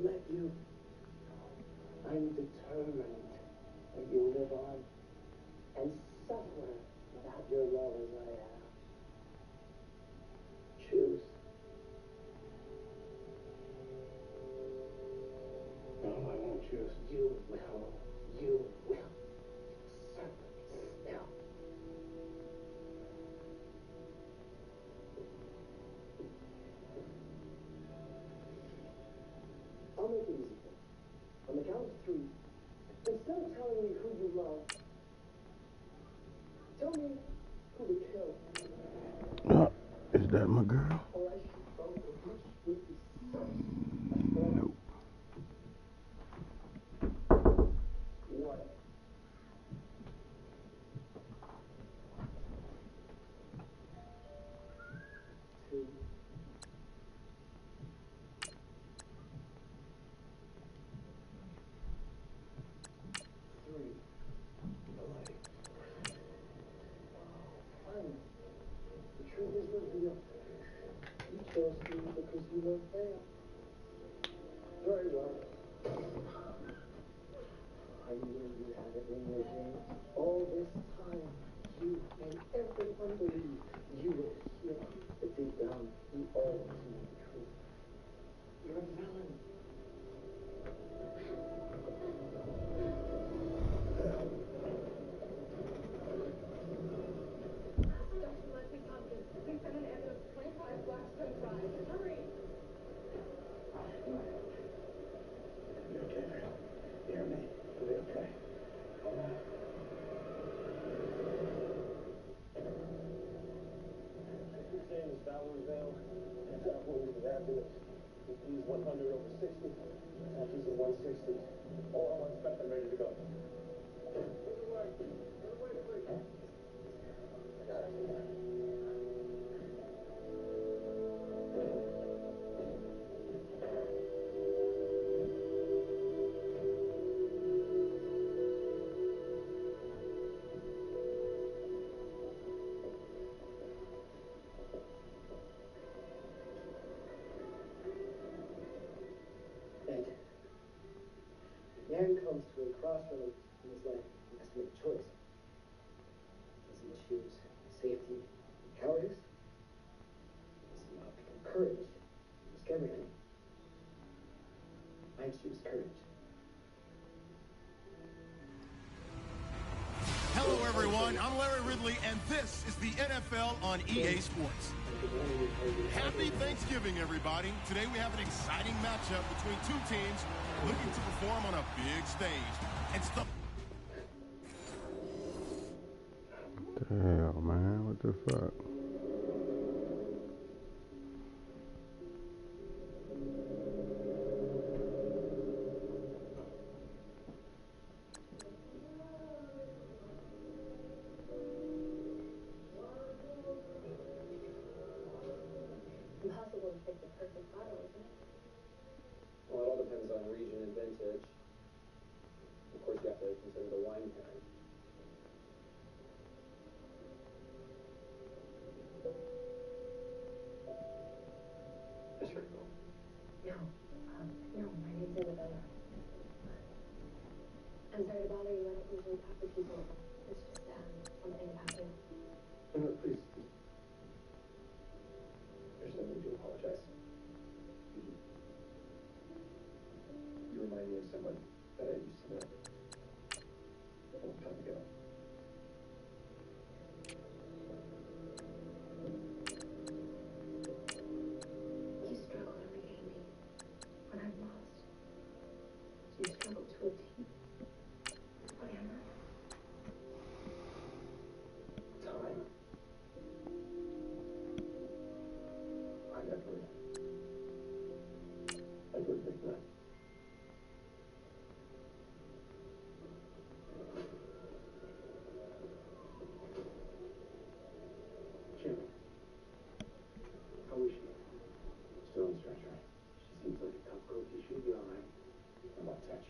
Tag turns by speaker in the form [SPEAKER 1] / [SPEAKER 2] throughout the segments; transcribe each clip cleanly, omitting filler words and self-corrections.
[SPEAKER 1] let you. I'm determined that you live on and suffer without your love as I have. Choose. No, I won't choose. You will. You will. Now. I'll make it easy for you. On the count of 3, instead of telling me who you love, tell me who to kill.
[SPEAKER 2] Is that my girl?
[SPEAKER 1] Or I should vote which would be
[SPEAKER 2] Nope.
[SPEAKER 1] 1. 2. 3. Fine. The truth is revealed. You chose me because you love fail. Very well. I knew you had it in your veins. All this time, you and everyone believed you were here. But deep down, you always knew the truth. You're a villain.
[SPEAKER 3] Dr. Leslie Thompson, please send an ambulance to 25 Blackstone Drive. Hurry!
[SPEAKER 1] You're okay, man. Hear me. You'll be okay. His name is Valerie. He's got one with the ambulance. He's 100 over 60. He's in 160. All on spec and ready to go. I got it. Man comes to a crossroads in his life. He has to make a choice. Does he choose safety and cowardice? Does he opt for courage and risk everything? I choose courage.
[SPEAKER 4] Hello, everyone. I'm Larry Ridley, and this is the NFL on EA Sports. Happy Thanksgiving, everybody. Today we have an exciting matchup between two teams looking to perform on a big stage. And stuff.
[SPEAKER 2] Damn, man. What the fuck?
[SPEAKER 3] Impossible to pick the perfect bottle, isn't it?
[SPEAKER 1] Well, it all depends on region and vintage. Of course, you have to consider the wine pairing. Is your girl?
[SPEAKER 3] No, my name's Isabella. I'm sorry to bother you. I don't usually talk to people. It's just, something about you.
[SPEAKER 1] No, please. There's no need to apologize. You remind me of someone that I used to know a long time ago.
[SPEAKER 3] You struggle to regain me when I'm lost. You struggle to obtain. What am I?
[SPEAKER 1] Time. I'm Edward McNutt. Jim, how is she? Still on stretcher. She seems like a tough cookie. She'll be all right. How about touch?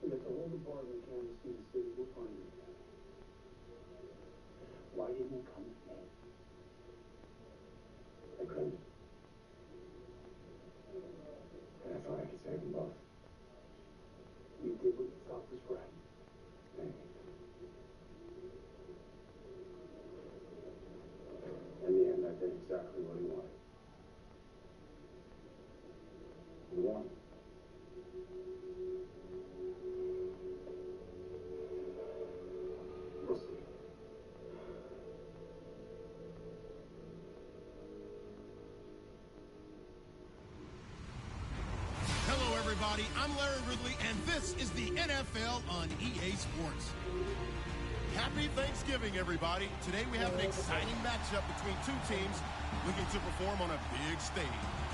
[SPEAKER 1] We got the whole department canvassing the city. We'll find you. Why didn't you come with me? I couldn't. And I thought I could save him.
[SPEAKER 4] everybody. I'm Larry Ridley, and this is the NFL on EA Sports. Happy Thanksgiving, everybody. Today we have an exciting matchup between two teams looking to perform on a big stage.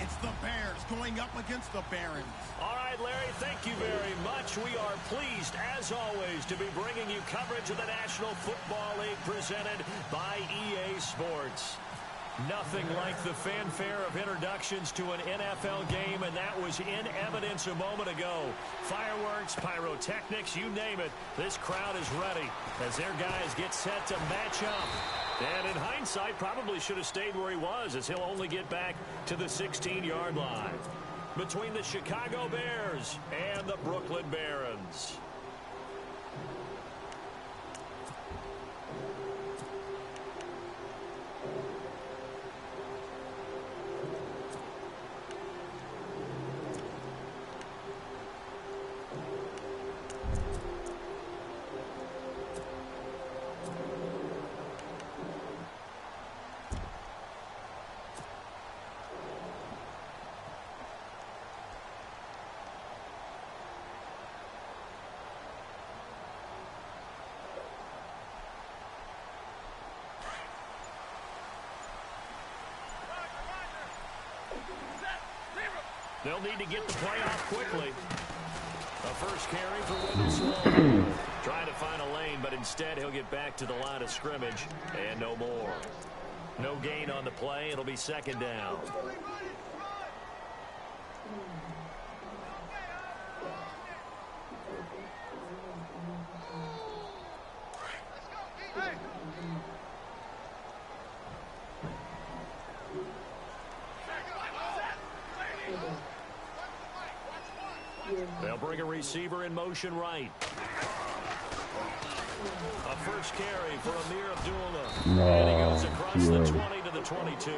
[SPEAKER 4] It's the Bears going up against the Barons.
[SPEAKER 5] All right, Larry, thank you very much. We are pleased, as always, to be bringing you coverage of the National Football League presented by EA Sports. Nothing like the fanfare of introductions to an NFL game, and that was in evidence a moment ago. Fireworks, pyrotechnics, you name it. This crowd is ready as their guys get set to match up. And in hindsight, probably should have stayed where he was, as he'll only get back to the 16-yard line. Between the Chicago Bears and the Brooklyn Barons. They'll need to get the play off quickly. A first carry for Wendell. Trying to find a lane, but instead he'll get back to the line of scrimmage and no more. No gain on the play. It'll be second down. They'll bring a receiver in motion right. A first carry for Amir Abdullah. And he goes across the 20 to the 22.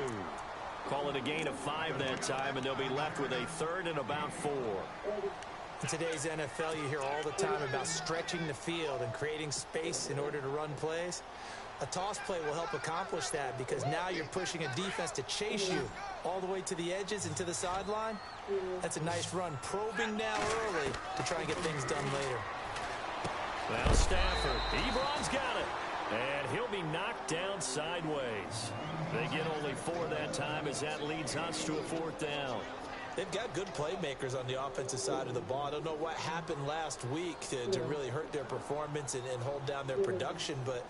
[SPEAKER 5] Call it a gain of 5 that time, and they'll be left with a third and about 4.
[SPEAKER 6] In today's NFL, you hear all the time about stretching the field and creating space in order to run plays. A toss play will help accomplish that because now you're pushing a defense to chase you all the way to the edges and to the sideline. That's a nice run, probing now early to try and get things done later.
[SPEAKER 5] Well, Stafford, Ebron's got it, and he'll be knocked down sideways. They get only 4 that time as that leads us to a 4th down.
[SPEAKER 6] They've got good playmakers on the offensive side of the ball. I don't know what happened last week to really hurt their performance and hold down their production, but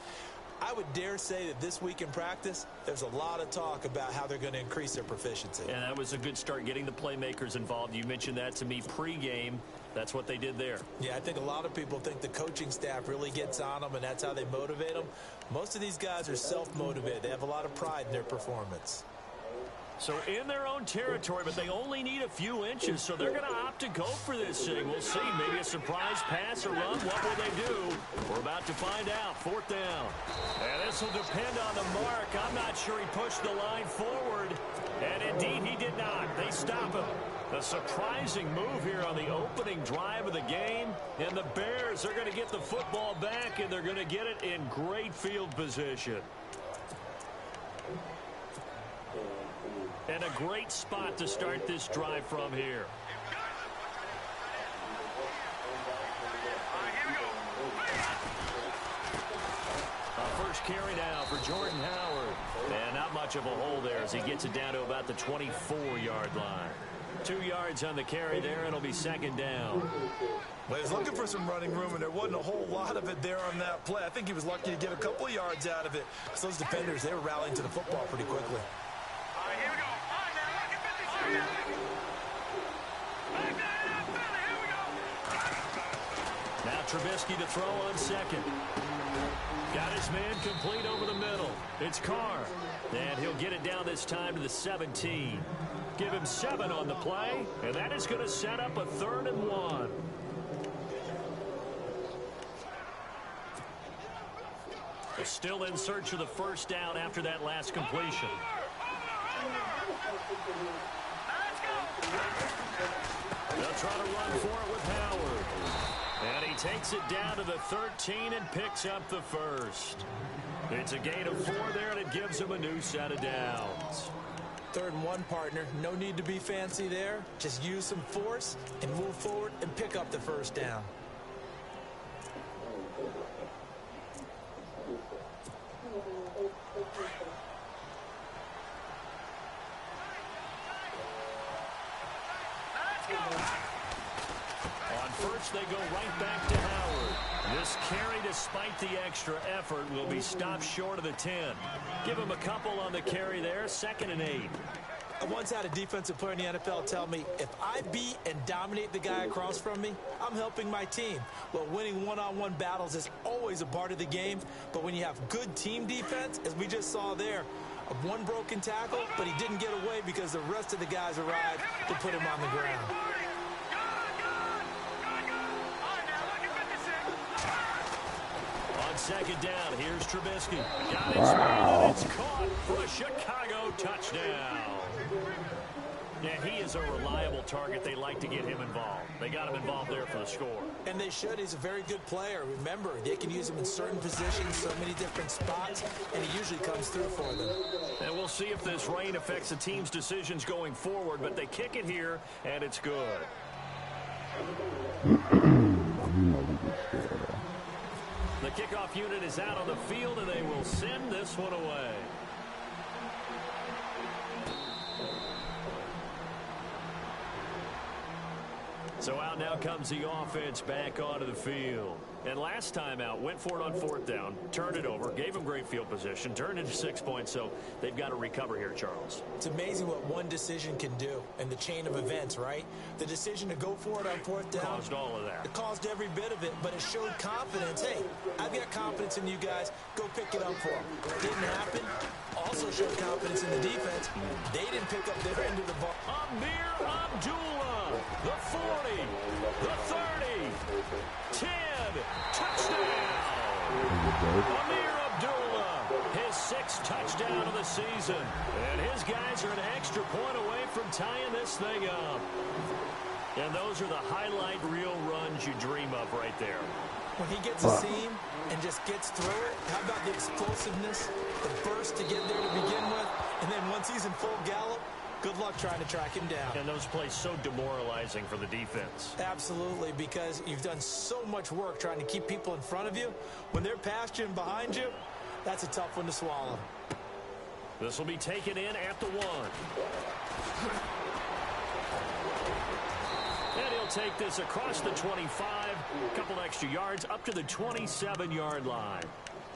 [SPEAKER 6] I would dare say that this week in practice, there's a lot of talk about how they're going to increase their proficiency.
[SPEAKER 5] And that was a good start getting the playmakers involved. You mentioned that to me pregame. That's what they did there.
[SPEAKER 6] Yeah, I think a lot of people think the coaching staff really gets on them, and that's how they motivate them. Most of these guys are self-motivated. They have a lot of pride in their performance.
[SPEAKER 5] So in their own territory, but they only need a few inches, so they're going to opt to go for this thing. We'll see. Maybe a surprise pass or run. What will they do? We're about to find out. 4th down. And this will depend on the mark. I'm not sure he pushed the line forward. And indeed, he did not. They stop him. A surprising move here on the opening drive of the game. And the Bears are going to get the football back, and they're going to get it in great field position. And a great spot to start this drive from here. A first carry now for Jordan Howard. And not much of a hole there as he gets it down to about the 24-yard line. 2 yards on the carry there, and it'll be second down.
[SPEAKER 6] Well, he was looking for some running room, and there wasn't a whole lot of it there on that play. I think he was lucky to get a couple of yards out of it. Because those defenders, they were rallying to the football pretty quickly.
[SPEAKER 5] Now Trubisky to throw on second. Got his man complete over the middle. It's Carr. And he'll get it down this time to the 17. Give him 7 on the play, and that is going to set up a 3rd and 1. Still in search of the first down after that last completion. They'll try to run for it with Howard. And he takes it down to the 13 and picks up the first. It's a gain of 4 there, and it gives him a new set of downs.
[SPEAKER 6] 3rd and 1, partner. No need to be fancy there. Just use some force and move forward and pick up the first down.
[SPEAKER 5] On first, they go right back to Howard. This carry, despite the extra effort, will be stopped short of the 10. Give him a couple on the carry there, 2nd and 8.
[SPEAKER 6] I once had a defensive player in the NFL tell me, if I beat and dominate the guy across from me, I'm helping my team. Well, winning one-on-one battles is always a part of the game, but when you have good team defense, as we just saw there, one broken tackle, but he didn't get away because the rest of the guys arrived to put him on the ground.
[SPEAKER 5] On 2nd down, here's Trubisky. Got his speed, and it's caught for a Chicago touchdown. Yeah, he is a reliable target. They like to get him involved. They got him involved there for the score.
[SPEAKER 6] And they should. He's a very good player. Remember, they can use him in certain positions, so many different spots, and he usually comes through for them.
[SPEAKER 5] And we'll see if this rain affects the team's decisions going forward, but they kick it here, and it's good. The kickoff unit is out on the field, and they will send this one away. So out now comes the offense back onto the field. And last time out, went for it on 4th down, turned it over, gave them great field position, turned into 6 points, so they've got to recover here, Charles.
[SPEAKER 6] It's amazing what one decision can do in the chain of events, right? The decision to go for it on 4th down.
[SPEAKER 5] Caused all of that.
[SPEAKER 6] It caused every bit of it, but it showed confidence. Hey, I've got confidence in you guys. Go pick it up for them. Didn't happen. Also showed confidence in the defense. They didn't pick up their end of the ball.
[SPEAKER 5] Amir Abdullah, the 40, the 30, 10, touchdown! Amir Abdullah, his 6th touchdown of the season. And his guys are an extra point away from tying this thing up. And those are the highlight reel runs you dream of right there.
[SPEAKER 6] When he gets a seam and just gets through it, how about the explosiveness, the burst to get there to begin with, and then once he's in full gallop, good luck trying to track him down.
[SPEAKER 5] And those plays so demoralizing for the defense.
[SPEAKER 6] Absolutely, because you've done so much work trying to keep people in front of you. When they're past you and behind you, that's a tough one to swallow.
[SPEAKER 5] This will be taken in at the 1. And he'll take this across the 25, a couple extra yards, up to the 27-yard line.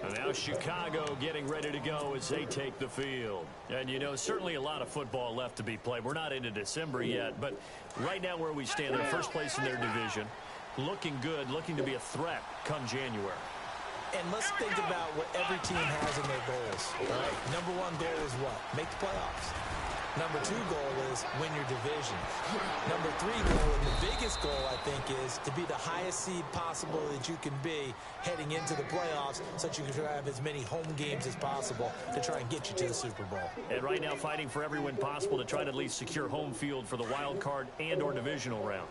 [SPEAKER 5] And now Chicago getting ready to go as they take the field. And, you know, certainly a lot of football left to be played. We're not into December yet, but right now where we stand, they're first place in their division, looking good, looking to be a threat come January.
[SPEAKER 6] And let's think about what every team has in their goals. Right? Number 1 goal is what? Make the playoffs. Number 2 goal is win your division. Number 3 goal, and the biggest goal, I think, is to be the highest seed possible that you can be heading into the playoffs so that you can have as many home games as possible to try and get you to the Super Bowl.
[SPEAKER 5] And right now fighting for every win possible to try to at least secure home field for the wild card and or divisional round.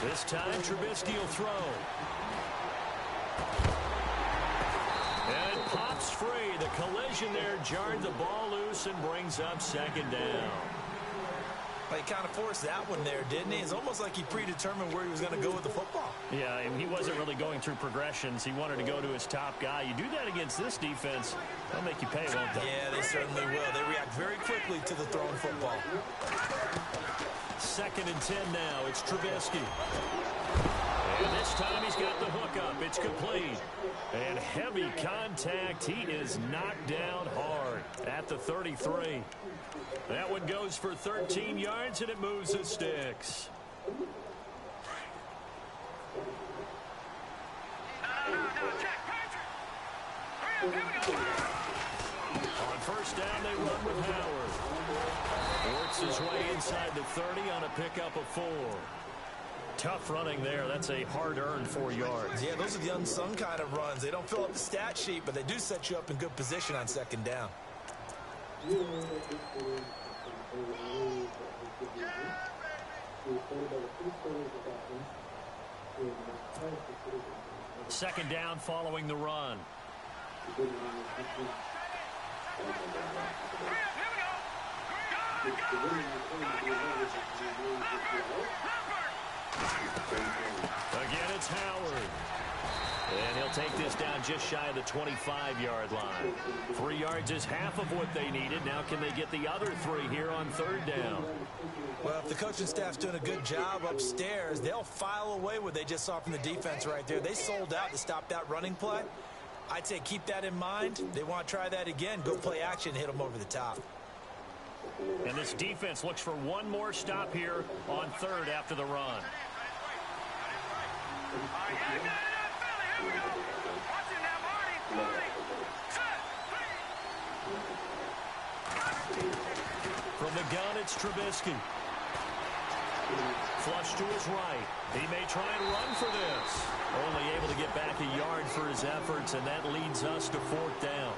[SPEAKER 5] This time, Trubisky will throw. And it pops free. The collision there jarred the ball loose and brings up 2nd down.
[SPEAKER 6] Well, he kind of forced that one there, didn't he? It's almost like he predetermined where he was going to go with the football.
[SPEAKER 5] Yeah, and he wasn't really going through progressions. He wanted to go to his top guy. You do that against this defense, they'll make you pay, won't they?
[SPEAKER 6] Yeah, they certainly will. They react very quickly to the thrown football.
[SPEAKER 5] 2nd and 10 now. It's Trubisky. And this time he's got the hook up. It's complete. And heavy contact. He is knocked down hard at the 33. That one goes for 13 yards, and it moves the sticks. On 1st first down, they run with Howard. Works his way inside the 30 on a pickup of 4. Tough running there. That's a hard-earned 4 yards.
[SPEAKER 6] Yeah, those are the unsung kind of runs. They don't fill up the stat sheet, but they do set you up in good position on second down.
[SPEAKER 5] Second down following the run. Again, it's Howard. And he'll take this down just shy of the 25-yard line. 3 yards is half of what they needed. Now can they get the other 3 here on third down?
[SPEAKER 6] Well, if the coaching staff's doing a good job upstairs, they'll file away what they just saw from the defense right there. They sold out to stop that running play. I'd say keep that in mind. They want to try that again. Go play action, hit them over the top.
[SPEAKER 5] And this defense looks for one more stop here on third after the run. From the gun, it's Trubisky. Flush to his right. He may try and run for this. Only able to get back a yard for his efforts, and that leads us to fourth down.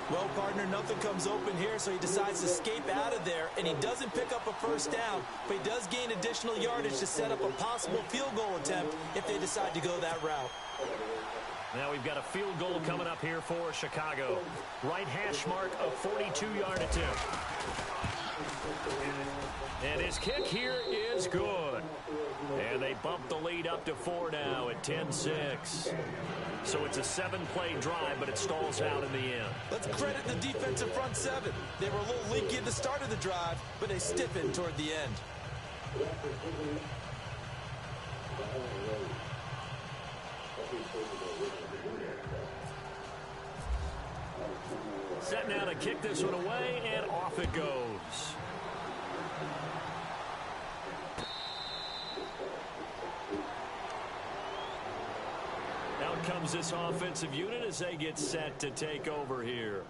[SPEAKER 6] Well, partner, nothing comes open here, so he decides to escape out of there, and he doesn't pick up a first down, but he does gain additional yardage to set up a possible field goal attempt if they decide to go that route.
[SPEAKER 5] Now we've got a field goal coming up here for Chicago. Right hash mark, a 42-yard attempt. And his kick here is good. And they bump the lead up to 4 now at 10-6. So it's a 7-play drive, but it stalls out in the end.
[SPEAKER 6] Let's credit the defensive front 7. They were a little leaky at the start of the drive, but they stiffened toward the end.
[SPEAKER 5] Set now to kick this one away, and off it goes. Out comes this offensive unit as they get set to take over here.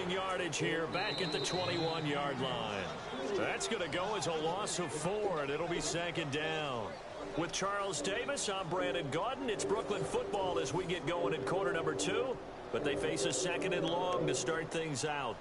[SPEAKER 5] Yardage here back at the 21-yard line. That's going to go as a loss of 4, and it'll be second down. With Charles Davis, I'm Brandon Gaudin. It's Brooklyn football as we get going in quarter number 2, but they face a second and long to start things out.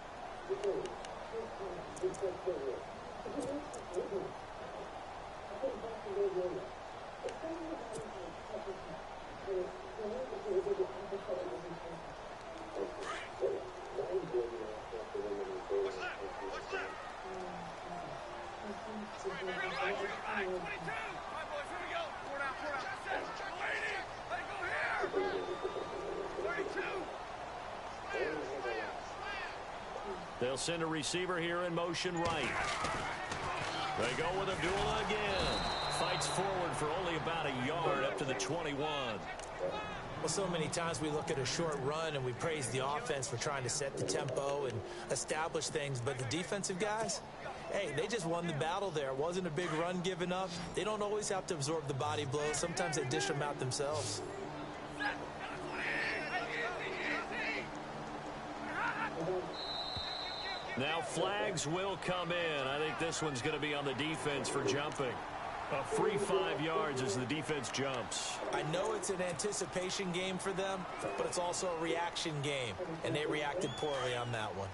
[SPEAKER 5] They'll send a receiver here in motion right. They go with Abdullah again. Fights forward for only about a yard up to the 21.
[SPEAKER 6] Well, so many times we look at a short run and we praise the offense for trying to set the tempo and establish things, but the defensive guys, hey, they just won the battle there. It wasn't a big run given up. They don't always have to absorb the body blows. Sometimes they dish them out themselves.
[SPEAKER 5] Now flags will come in. I think this one's going to be on the defense for jumping. A free 5 yards as the defense jumps.
[SPEAKER 6] I know it's an anticipation game for them, but it's also a reaction game, and they reacted poorly on that one.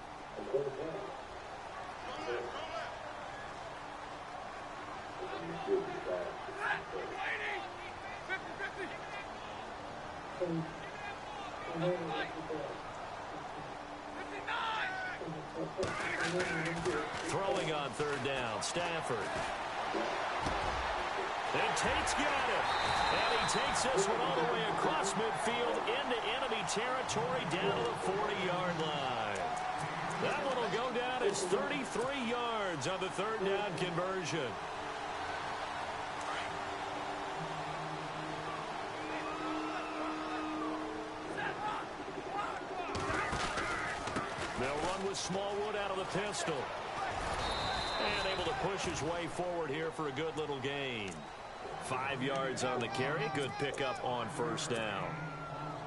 [SPEAKER 5] Throwing on third down, Stafford. And Tate's got it. And he takes this one all the way across midfield into enemy territory down to the 40-yard line. That one will go down as 33 yards on the third down conversion. They'll run with Smallwood out of the pistol. And able to push his way forward here for a good little gain. 5 yards on the carry. Good pickup on first down.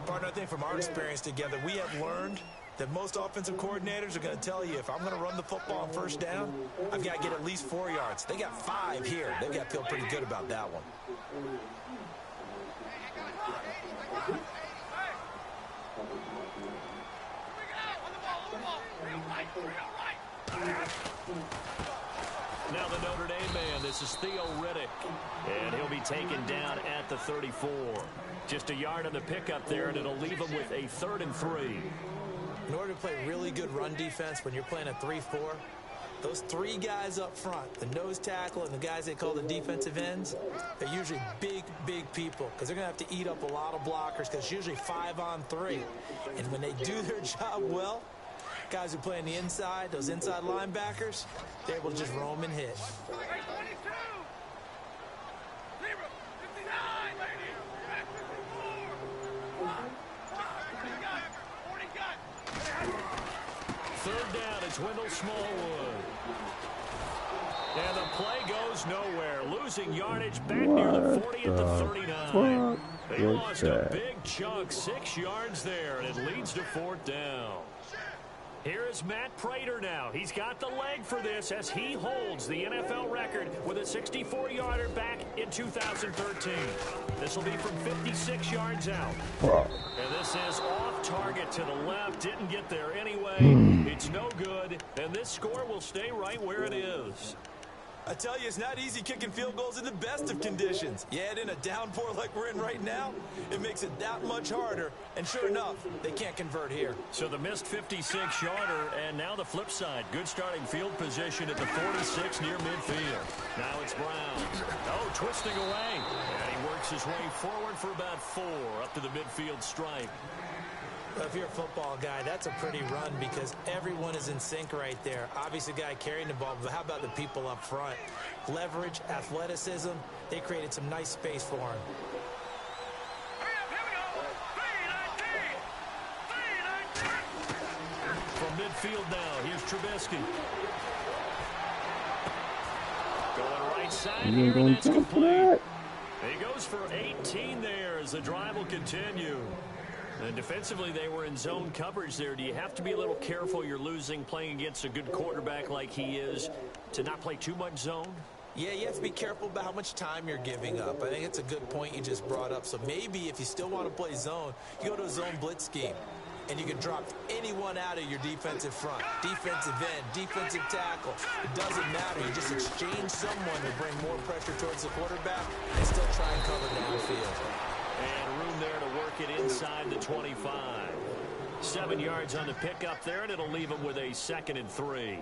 [SPEAKER 6] Partner, I think from our experience together, we have learned that most offensive coordinators are going to tell you, if I'm going to run the football on first down, I've got to get at least 4 yards. They got 5 here. They've got to feel pretty good about that one.
[SPEAKER 5] Now the Notre Dame man, this is Theo Riddick, and he'll be taken down at the 34. Just a yard on the pickup there, and it'll leave him with a 3rd and 3.
[SPEAKER 6] In order to play really good run defense when you're playing a 3-4, those 3 guys up front, the nose tackle and the guys they call the defensive ends, they're usually big, big people because they're going to have to eat up a lot of blockers because it's usually 5 on 3. And when they do their job well, guys who play on the inside, those inside linebackers, they're able to just roam and hit.
[SPEAKER 5] Third down, it's Wendell Smallwood. And the play goes nowhere. Losing yardage back near the 40 at the 39. They lost a big chunk, 6 yards there, and it leads to 4th down. Here is Matt Prater now. He's got the leg for this as he holds the NFL record with a 64-yarder back in 2013. This will be from 56 yards out. And this is off target to the left. Didn't get there anyway. It's no good. And this score will stay right where it is.
[SPEAKER 6] I tell you, it's not easy kicking field goals in the best of conditions. Yet in a downpour like we're in right now, it makes it that much harder. And sure enough, they can't convert here.
[SPEAKER 5] So the missed 56-yarder, and now the flip side. Good starting field position at the 46 near midfield. Now it's Brown. Oh, twisting away. And he works his way forward for about 4 up to the midfield stripe.
[SPEAKER 6] Well, if you're a football guy, that's a pretty run because everyone is in sync right there. Obviously, the guy carrying the ball, but how about the people up front? Leverage, athleticism, they created some nice space for him.
[SPEAKER 5] From midfield now, here's Trubisky. Going right side here, and that's complete. He goes for 18 there as the drive will continue. And defensively, they were in zone coverage there. Do you have to be a little careful? You're losing playing against a good quarterback like he is to not play too much zone?
[SPEAKER 6] Yeah, you have to be careful about how much time you're giving up. I think it's a good point you just brought up. So maybe if you still want to play zone, you go to a zone blitz scheme. And you can drop anyone out of your defensive front, defensive end, defensive tackle. It doesn't matter. You just exchange someone to bring more pressure towards the quarterback and still try and cover downfield.
[SPEAKER 5] And room there to work it inside the 25. 7 yards on the pickup there, and it'll leave him with a 2nd and 3.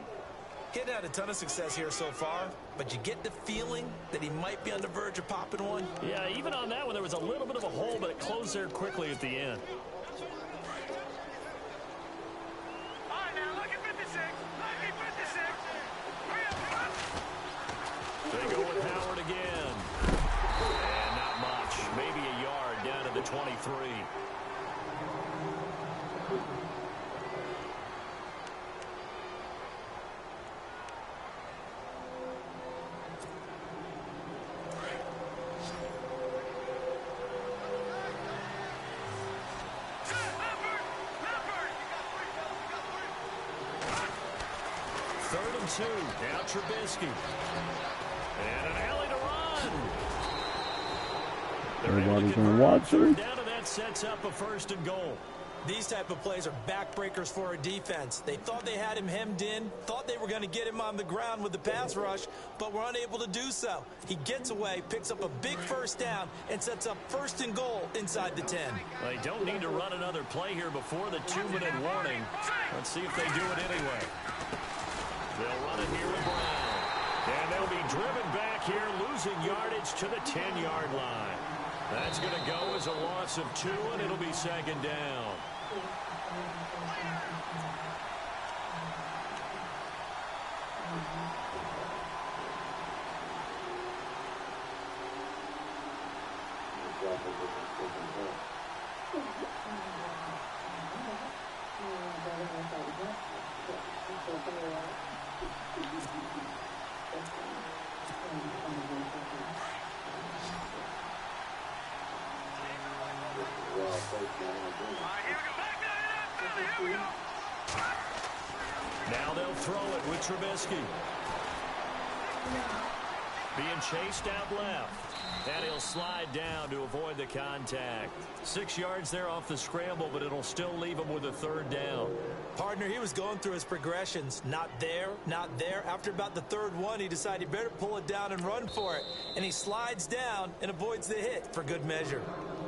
[SPEAKER 6] He hadn't had a ton of success here so far, but you get the feeling that he might be on the verge of popping one.
[SPEAKER 5] Yeah, even on that one, there was a little bit of a hole, but it closed there quickly at the end. They go with Howard again. And not much. Maybe a yard down to the 23. Third and 2. Now Trubisky. And an alley to run.
[SPEAKER 2] Everybody's going to watch him.
[SPEAKER 5] Down, and that sets up a 1st and goal.
[SPEAKER 6] These type of plays are backbreakers for a defense. They thought they had him hemmed in, thought they were going to get him on the ground with the pass rush, but were unable to do so. He gets away, picks up a big 1st down, and sets up 1st and goal inside the 10.
[SPEAKER 5] Well, they don't need to run another play here before the 2-minute warning. Let's see if they do it anyway. They'll run it here with Brown. And they'll be driven back here, losing yardage to the 10-yard line. That's going to go as a loss of 2, and it'll be second down. Now they'll throw it with Trubisky. Being chased out left. And he'll slide down to avoid the contact. 6 yards there off the scramble, but it'll still leave him with a third down.
[SPEAKER 6] Partner, he was going through his progressions. Not there, not there. After about the third one, he decided he better pull it down and run for it. And he slides down and avoids the hit for good measure.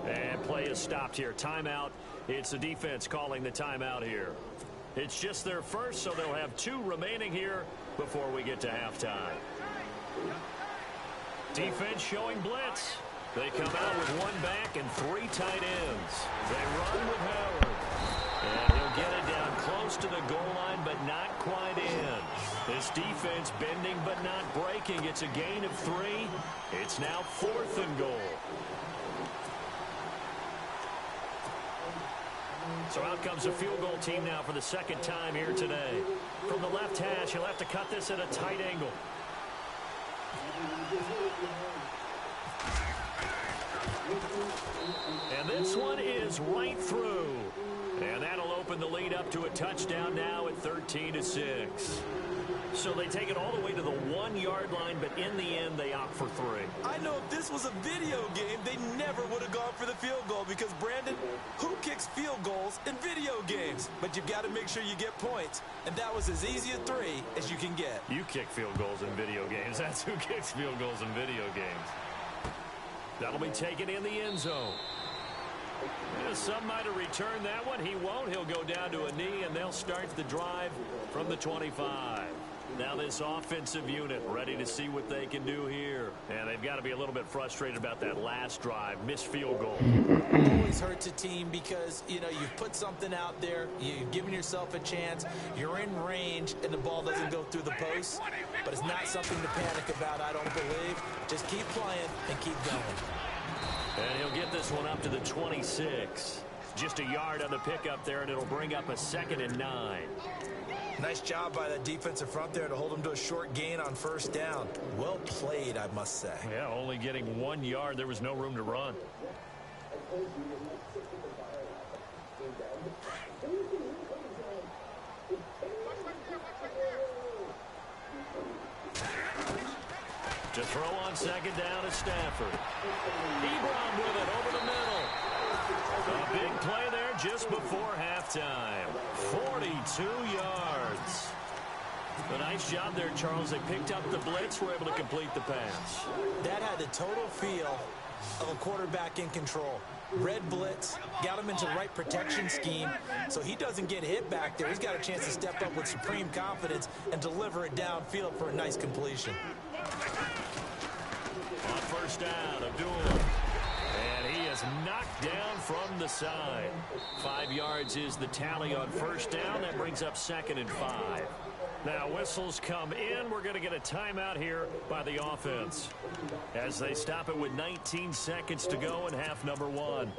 [SPEAKER 5] And play is stopped here. Timeout. It's the defense calling the timeout here. It's just their first, so they'll have 2 remaining here before we get to halftime. Defense showing blitz. They come out with 1 back and 3 tight ends. They run with Howard. And he'll get it down close to the goal line, but not quite in. This defense bending but not breaking. It's a gain of 3. It's now 4th and goal. So out comes a field goal team now for the second time here today. From the left hash, he'll have to cut this at a tight angle. And this one is right through. And that'll open the lead up to a touchdown now at 13-6. So they take it all the way to the 1-yard line, but in the end, they opt for 3.
[SPEAKER 6] I know if this was a video game, they never would have gone for the field goal because, Brandon, who kicks field goals in video games? But you've got to make sure you get points, and that was as easy a 3 as you can get.
[SPEAKER 5] You kick field goals in video games. That's who kicks field goals in video games. That'll be taken in the end zone. Yeah, some might have returned that one. He won't. He'll go down to a knee, and they'll start the drive from the 25. Now this offensive unit ready to see what they can do here. And they've got to be a little bit frustrated about that last drive. Missed field goal.
[SPEAKER 6] Always hurts a team because, you know, you've put something out there. You've given yourself a chance. You're in range, and the ball doesn't go through the post. But it's not something to panic about, I don't believe. Just keep playing and keep going.
[SPEAKER 5] And he'll get this one up to the 26. Just a yard on the pickup there, and it'll bring up a 2nd and 9.
[SPEAKER 6] Nice job by the defensive front there to hold him to a short gain on 1st down. Well played, I must say.
[SPEAKER 5] Yeah, only getting 1 yard. There was no room to run. To throw on 2nd down is Stafford. Ebron with it over the middle. A big play there just before halftime. 42 yards. A nice job there, Charles. They picked up the blitz, were able to complete the pass.
[SPEAKER 6] That had the total feel of a quarterback in control. Red blitz, got him into the right protection scheme, so he doesn't get hit back there. He's got a chance to step up with supreme confidence and deliver it downfield for a nice completion.
[SPEAKER 5] On 1st down, Abdul. And he is knocked down from the side. 5 yards is the tally on 1st down. That brings up 2nd and 5. Now whistles come in. We're going to get a timeout here by the offense as they stop it with 19 seconds to go in half number 1.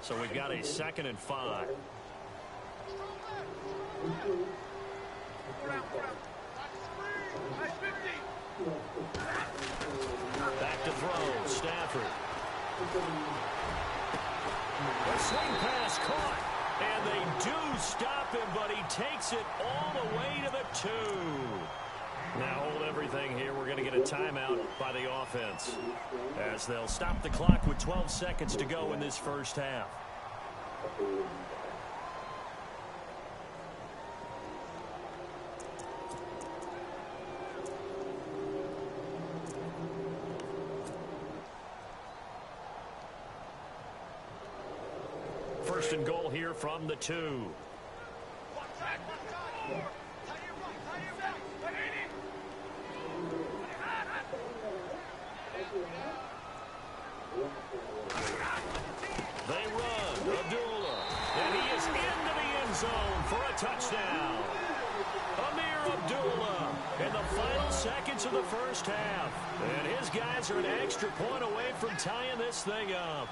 [SPEAKER 5] So we've got a 2nd and 5. Back to throw, Stafford. A swing pass caught, and they do stop him, but he takes it all the way to the 2. Now hold everything here. We're going to get a timeout by the offense as they'll stop the clock with 12 seconds to go in this 1st half. first and goal here from the 2. They run. Abdullah. And he is into the end zone for a touchdown. Abdullah in the final seconds of the first half. And his guys are an extra point away from tying this thing up.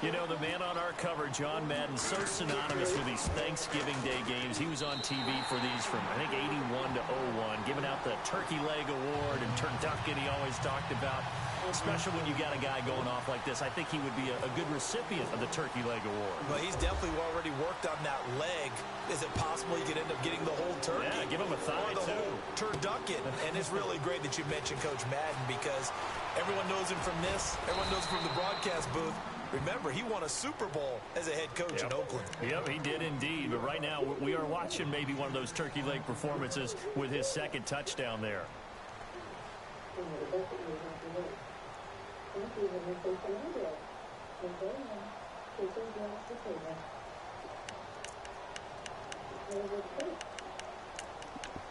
[SPEAKER 5] You know, the man on our cover, John Madden, so synonymous with these Thanksgiving Day games. He was on TV for these from, I think, 81 to 01, giving out the Turkey Leg Award and turducken he always talked about. Especially when you got a guy going off like this. I think he would be a good recipient of the Turkey Leg Award.
[SPEAKER 6] But he's definitely already worked on that leg. Is it possible he could end up getting the whole turkey?
[SPEAKER 5] Yeah, give him a thigh,
[SPEAKER 6] or the whole turducken. And it's really great that you mentioned Coach Madden, because everyone knows him from this. Everyone knows him from the broadcast booth. Remember, he won a Super Bowl as a head coach in Oakland.
[SPEAKER 5] Yep, he did indeed. But right now, we are watching maybe one of those turkey leg performances with his second touchdown there.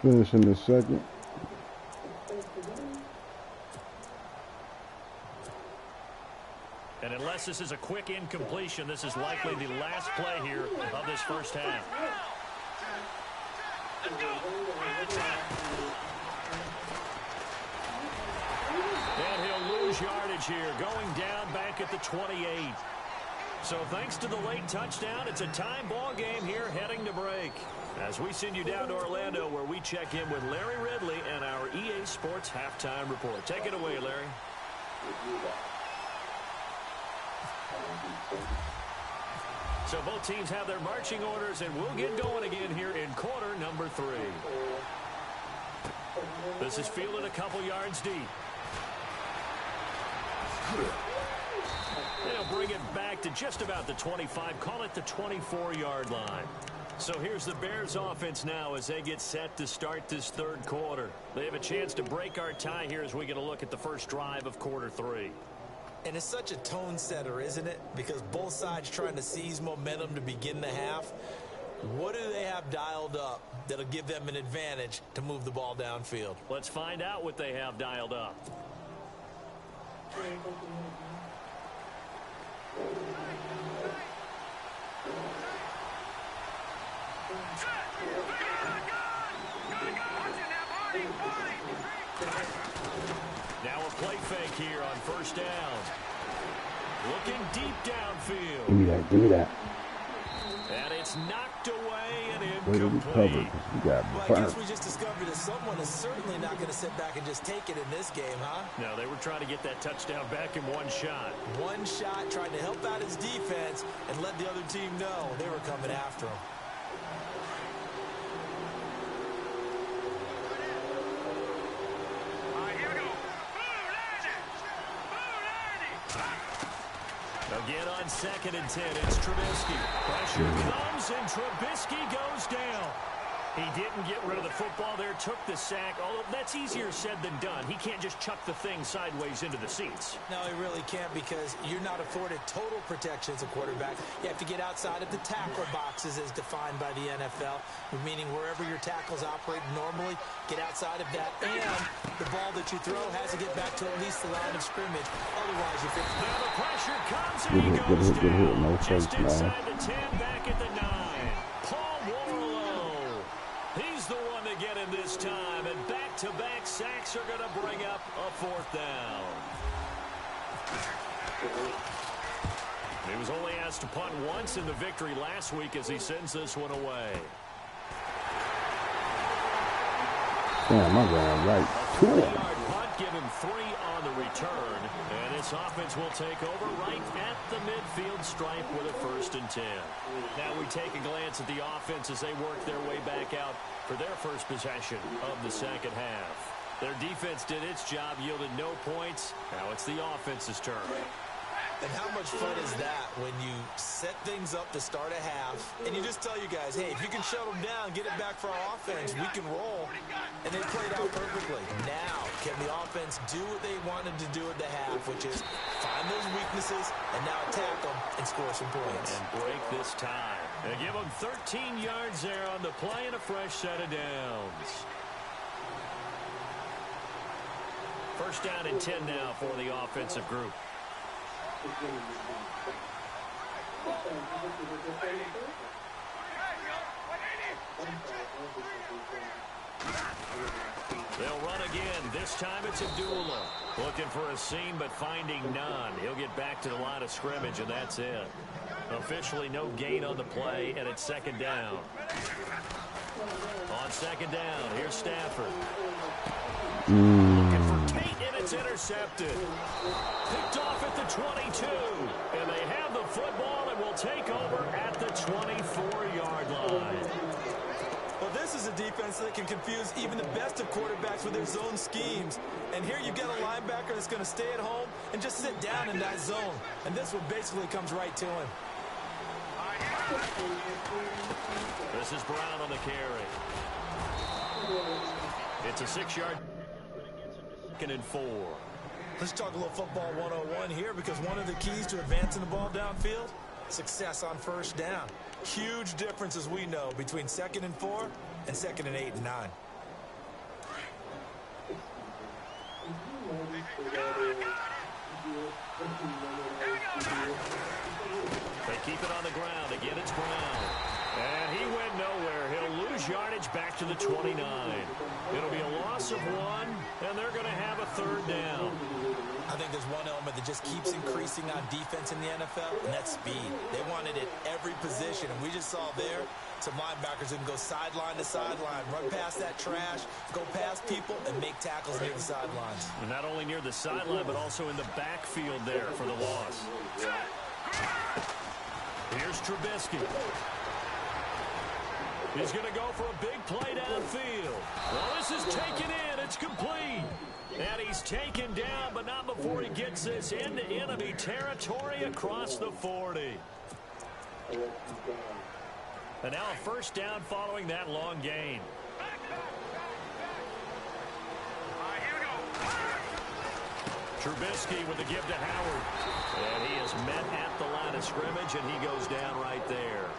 [SPEAKER 2] Finishing the second.
[SPEAKER 5] And unless this is a quick incompletion, this is likely the last play here of this first half. And he'll lose yardage here, going down back at the 28. So thanks to the late touchdown, it's a time ball game here heading to break. As we send you down to Orlando, where we check in with Larry Ridley and our EA Sports Halftime Report. Take it away, Larry. So both teams have their marching orders, and we'll get going again here in quarter number 3. This is fielded a couple yards deep. They'll bring it back to just about the 25, call it the 24-yard line. So here's the Bears offense now as they get set to start this third quarter. They have a chance to break our tie here as we get a look at the first drive of quarter 3.
[SPEAKER 6] And it's such a tone setter, isn't it? Because both sides trying to seize momentum to begin the half. What do they have dialed up that'll give them an advantage to move the ball downfield?
[SPEAKER 5] Let's find out what they have dialed up. Now a play fake here on first down. Looking deep downfield.
[SPEAKER 2] Give me that. Give me that.
[SPEAKER 5] And it's knocked away and
[SPEAKER 2] Where did we cover?
[SPEAKER 5] incomplete.
[SPEAKER 2] You got
[SPEAKER 6] Well, I guess we just discovered that someone is certainly not going to sit back and just take it in this game, huh?
[SPEAKER 5] No, they were trying to get that touchdown back in one shot.
[SPEAKER 6] One shot, trying to help out his defense and let the other team know they were coming after him.
[SPEAKER 5] Again on 2nd and 10, it's Trubisky. Pressure comes, and Trubisky goes down. He didn't get rid of the football there, took the sack. Although that's easier said than done. He can't just chuck the thing sideways into the seats.
[SPEAKER 6] No, he really can't, because you're not afforded total protection as a quarterback. You have to get outside of the tackle boxes as defined by the NFL, meaning wherever your tackles operate normally, get outside of that. And the ball that you throw has to get back to at least the line of scrimmage. Otherwise, if it's...
[SPEAKER 5] Now the pressure comes, and he goes down.
[SPEAKER 2] No
[SPEAKER 5] Just
[SPEAKER 2] face,
[SPEAKER 5] inside the 10, back at the 9. Paul Warlow. He's the one to get him this time, and back-to-back sacks are going to bring up a 4th down. He was only asked to punt once in the victory last week as he sends this one away.
[SPEAKER 2] Damn, I ran right to him.
[SPEAKER 5] 3-yard punt, give him 3 on the return, and this offense will take over right at the midfield stripe with a 1st and 10. Now we take a glance at the offense as they work their way back out for their first possession of the second half. Their defense did its job, yielded no points. Now it's the offense's turn.
[SPEAKER 6] And how much fun is that when you set things up to start a half, and you just tell your guys, hey, if you can shut them down, get it back for our offense, we can roll. And they played out perfectly. Now, can the offense do what they wanted to do at the half, which is find those weaknesses and now attack them and score some points.
[SPEAKER 5] And break this tie. They give them 13 yards there on the play and a fresh set of downs. First down and 10 now for the offensive group. They'll run again. This time it's Abdullah. Looking for a seam, but finding none. He'll get back to the line of scrimmage, and that's it. Officially no gain on the play, and it's second down. On second down, here's Stafford. Looking for Tate, and it's intercepted. Picked off at the 22. And they have the football and will take over at the 24-yard line.
[SPEAKER 6] Well, this is a defense that can confuse even the best of quarterbacks with their zone schemes. And here you've got a linebacker that's going to stay at home and just sit down in that zone. And this one basically comes right to him.
[SPEAKER 5] This is Brown on the carry. It's a 6-yard. Second and 4.
[SPEAKER 6] Let's talk a little football 101 here, because one of the keys to advancing the ball downfield, success on first down. Huge difference, as we know, between 2nd and 4 and 2nd and 8 and 9.
[SPEAKER 5] They keep it on the ground. Again, it's Brown. And he went nowhere. He'll lose yardage back to the 29. It'll be a loss of 1, and they're going to have a third down.
[SPEAKER 6] I think there's one element that just keeps increasing on defense in the NFL, and that's speed. They want it at every position, and we just saw there some linebackers who can go sideline to sideline, run past that trash, go past people, and make tackles near the sidelines.
[SPEAKER 5] And not only near the sideline, but also in the backfield there for the loss. Here's Trubisky. He's going to go for a big play downfield. Well, this is taken in. It's complete. And he's taken down, but not before he gets this into enemy territory across the 40. And now a first down following that long gain. Trubisky with the give to Howard. And he is met at the line of scrimmage, and he goes down right there.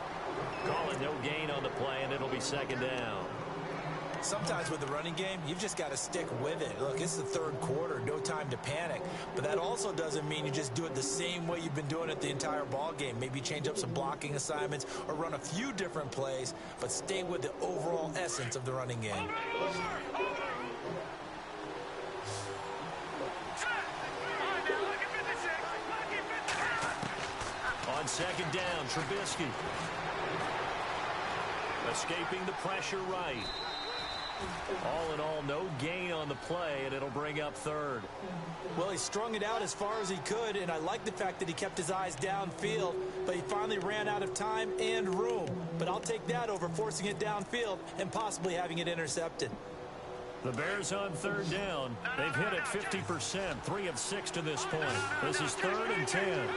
[SPEAKER 5] Calling no gain on the play, and it'll be second down.
[SPEAKER 6] Sometimes with the running game, you've just got to stick with it. Look, it's the third quarter, no time to panic. But that also doesn't mean you just do it the same way you've been doing it the entire ball game. Maybe change up some blocking assignments or run a few different plays, but stay with the overall essence of the running game.
[SPEAKER 5] On second down, Trubisky. Escaping the pressure right. All in all, no gain on the play, and it'll bring up third.
[SPEAKER 6] Well, he strung it out as far as he could, and I like the fact that he kept his eyes downfield, but he finally ran out of time and room. But I'll take that over forcing it downfield and possibly having it intercepted.
[SPEAKER 5] The Bears on third down. They've hit it 50%, 3 of 6 to this point. This is 3rd and 10.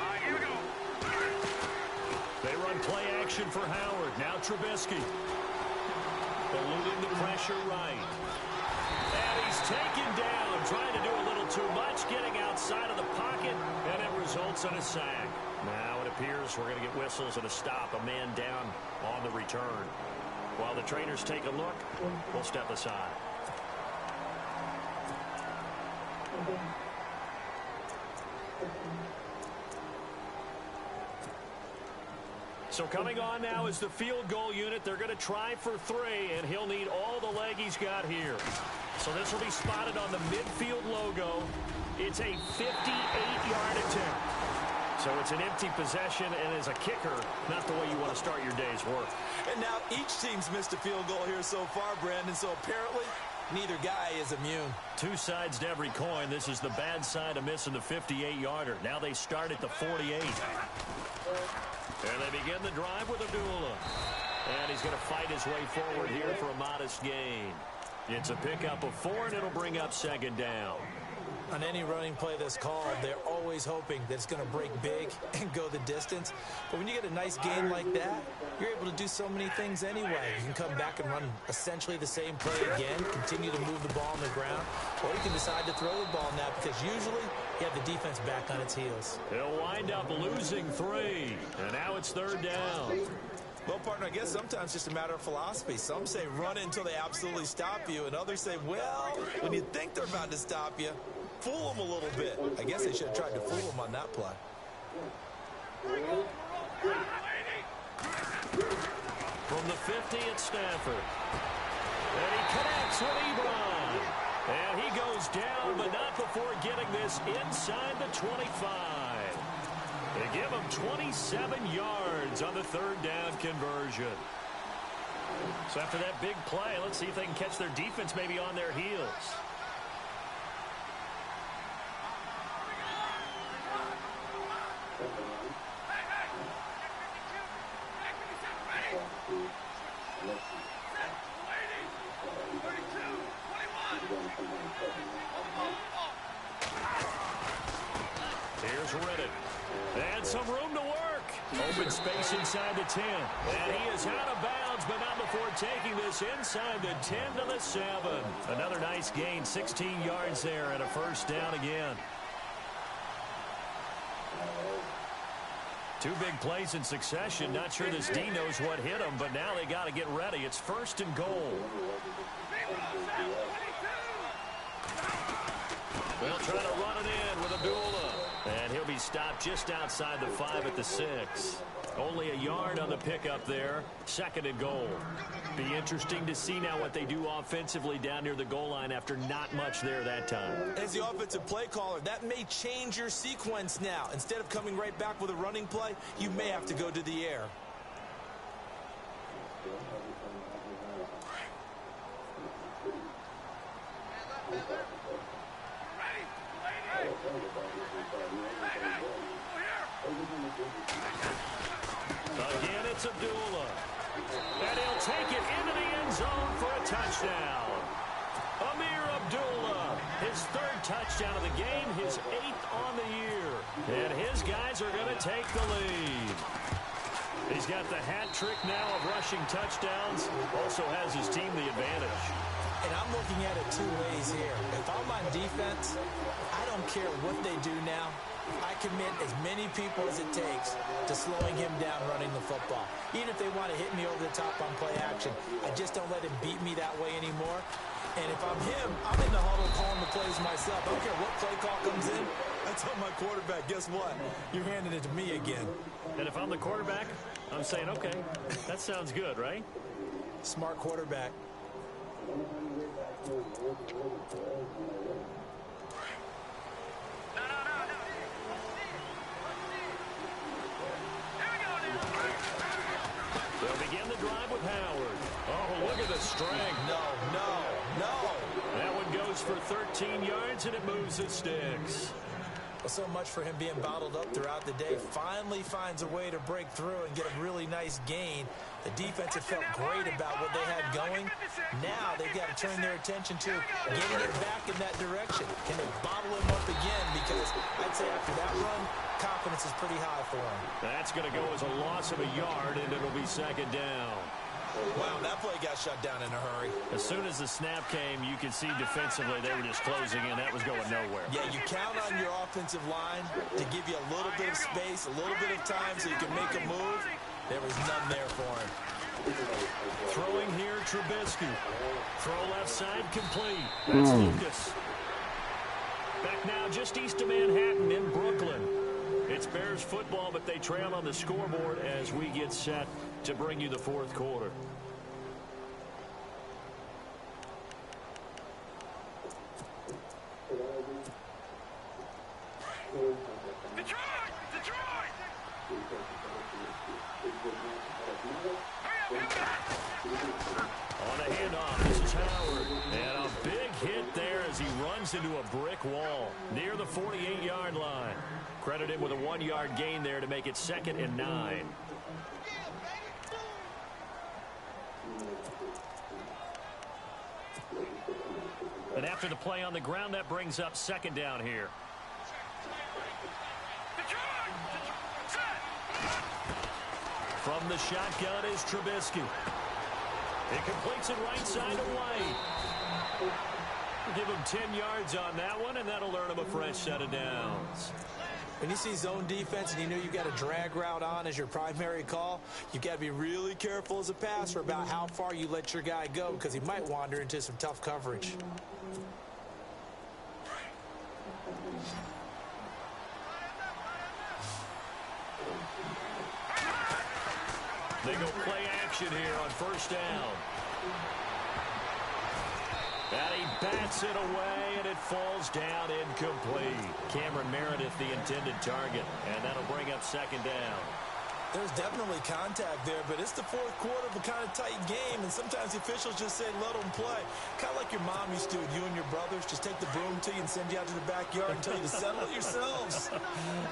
[SPEAKER 5] They run play action for Howard. Now Trubisky. Eluding the pressure right. And he's taken down, trying to do a little too much, getting outside of the pocket, and it results in a sack. Now it appears we're going to get whistles and a stop, a man down on the return. While the trainers take a look, we'll step aside. So coming on now is the field goal unit. They're going to try for 3, and he'll need all the leg he's got here. So this will be spotted on the midfield logo. It's a 58-yard attempt. So it's an empty possession, and as a kicker, not the way you want to start your day's work.
[SPEAKER 6] And now each team's missed a field goal here so far, Brandon, so apparently neither guy is immune. 2
[SPEAKER 5] sides to every coin. This is the bad side of missing the 58-yarder. Now they start at the 48. And they begin the drive with Abdullah. And he's going to fight his way forward here for a modest gain. It's a pickup of 4, and it'll bring up second down.
[SPEAKER 6] On any running play that's called, they're always hoping that it's going to break big and go the distance. But when you get a nice gain like that, you're able to do so many things anyway. You can come back and run essentially the same play again, continue to move the ball on the ground, or you can decide to throw the ball now because usually you have the defense back on its heels.
[SPEAKER 5] He'll wind up losing 3, and now it's 3rd down.
[SPEAKER 6] Well, partner, I guess sometimes it's just a matter of philosophy. Some say run it until they absolutely stop you, and others say, well, when you think they're about to stop you, fool them a little bit. I guess they should have tried to fool them on that play.
[SPEAKER 5] From the 50 at Stanford. And he connects with Ebron. And he goes down, but not before getting this inside the 25. They give him 27 yards on the 3rd down conversion. So after that big play, let's see if they can catch their defense maybe on their heels. Here's Reddick. And some room to work. Open space inside the 10. And he is out of bounds, but not before taking this inside the 10 to the 7. Another nice gain, 16 yards there, and a 1st down again. 2 big plays in succession. Not sure this D knows what hit him, but now they got to get ready. It's 1st and goal. They'll try to run it in with Abdullah. And he'll be stopped just outside the 5 at the 6. Only a yard on the pickup there. 2nd and goal. Be interesting to see now what they do offensively down near the goal line after not much there that time.
[SPEAKER 6] As the offensive play caller, that may change your sequence now. Instead of coming right back with a running play, you may have to go to the air.
[SPEAKER 5] Again, it's Abdullah. And he'll take it into the end zone for a touchdown. Amir Abdullah, his 3rd touchdown of the game, his 8th on the year. And his guys are going to take the lead. He's got the hat trick now of rushing touchdowns. Also has his team the advantage.
[SPEAKER 6] And I'm looking at it 2 ways here. If I'm on defense, I don't care what they do now. I commit as many people as it takes to slowing him down running the football. Even if they want to hit me over the top on play action, I just don't let him beat me that way anymore. And if I'm him, I'm in the huddle calling the plays myself. I don't care what play call comes in. I tell my quarterback, guess what? You're handing it to me again.
[SPEAKER 5] And if I'm the quarterback, I'm saying, okay, that sounds good, right?
[SPEAKER 6] Smart quarterback.
[SPEAKER 5] They'll begin the drive with Howard. Oh, look at the strength.
[SPEAKER 6] No.
[SPEAKER 5] That one goes for 13 yards, and it moves the sticks.
[SPEAKER 6] Well, so much for him being bottled up throughout the day. Finally finds a way to break through and get a really nice gain. The defense had felt great about what they had going. Now they've got to turn their attention to getting it back in that direction. Can they bottle him up again? Because I'd say after that run, confidence is pretty high for him.
[SPEAKER 5] That's going to go as a loss of a yard, and it'll be 2nd down.
[SPEAKER 6] Wow, that play got shut down in a hurry.
[SPEAKER 5] As soon as the snap came, you could see defensively they were just closing in. That was going nowhere.
[SPEAKER 6] Yeah, you count on your offensive line to give you a little bit of space, a little bit of time so you can make a move. There was none there for him.
[SPEAKER 5] Throwing here, Trubisky. Throw left side complete. That's Lucas. Back now just east of Manhattan in Brooklyn. It's Bears football, but they trail on the scoreboard as we get set to bring you the 4th quarter.
[SPEAKER 4] Detroit!
[SPEAKER 5] On a handoff, this is Howard. And a big hit there as he runs into a brick wall near the 48-yard line. Credit him with a 1-yard gain there to make it 2nd and 9. And after the play on the ground, that brings up second down here. From the shotgun is Trubisky. He completes it right side to White. Give him 10 yards on that one, and that'll earn him a fresh set of downs.
[SPEAKER 6] When you see zone defense and you know you've got a drag route on as your primary call, you've got to be really careful as a passer about how far you let your guy go because he might wander into some tough coverage.
[SPEAKER 5] They go play action here on first down. And he bats it away, and it falls down incomplete. Cameron Meredith, the intended target, and that'll bring up second down.
[SPEAKER 6] There's definitely contact there, but it's the fourth quarter of a kind of tight game, and sometimes the officials just say, let them play. Kind of like your mom used to with you and your brothers. Just take the broom to you and send you out to the backyard and tell you to settle it yourselves.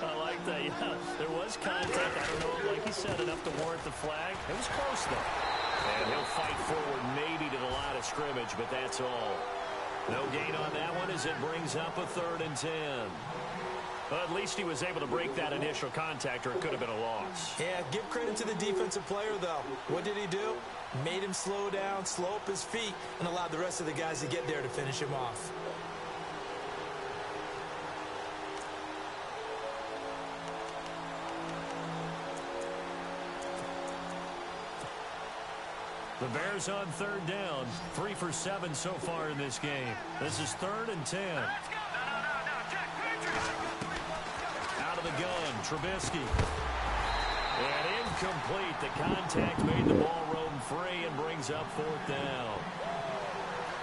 [SPEAKER 5] I like that, yeah. There was contact. I don't know, like he said, enough to warrant the flag. It was close, though. And he'll fight forward maybe to the line of scrimmage, but that's all. No gain on that one as it brings up a 3rd and 10. Well, at least he was able to break that initial contact, or it could have been a loss.
[SPEAKER 6] Yeah, give credit to the defensive player, though. What did he do? Made him slow down, slow up his feet, and allowed the rest of the guys to get there to finish him off.
[SPEAKER 5] The Bears on 3rd down, 3 for 7 so far in this game. This is 3rd and 10. Out of the gun, Trubisky. And incomplete. The contact made the ball roam free and brings up 4th down.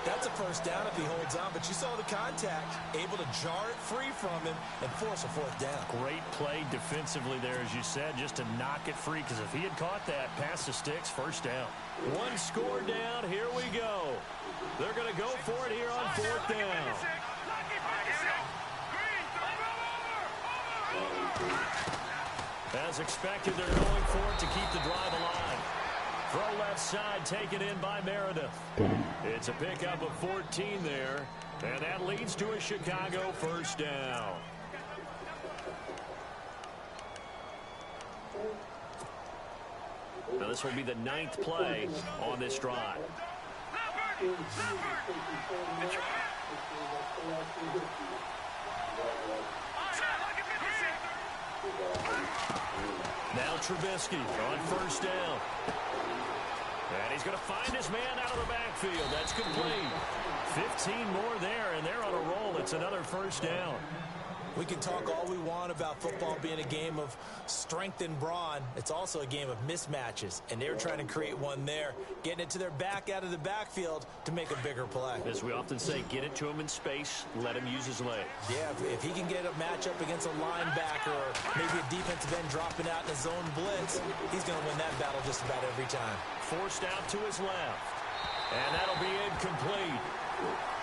[SPEAKER 6] That's a first down if he holds on, but you saw the contact, able to jar it free from him and force a 4th down.
[SPEAKER 5] Great play defensively there, as you said, just to knock it free, because if he had caught that, pass the sticks, first down. One score down, here we go. They're going to go for it here on 4th down. As expected, they're going for it to keep the drive alive. Throw left side, taken in by Meredith. It's a pickup of 14 there, and that leads to a Chicago first down. Now this will be the 9th play on this drive. Now Trubisky on first down. And he's going to find his man out of the backfield. That's complete. 15 more there, and they're on a roll. It's another first down.
[SPEAKER 6] We can talk all we want about football being a game of strength and brawn. It's also a game of mismatches, and they're trying to create one there, getting it to their back out of the backfield to make a bigger play.
[SPEAKER 5] As we often say, get it to him in space, let him use his leg.
[SPEAKER 6] Yeah, if he can get a matchup against a linebacker or maybe a defensive end dropping out in a zone blitz, he's going to win that battle just about every time.
[SPEAKER 5] Forced out to his left, and that'll be incomplete.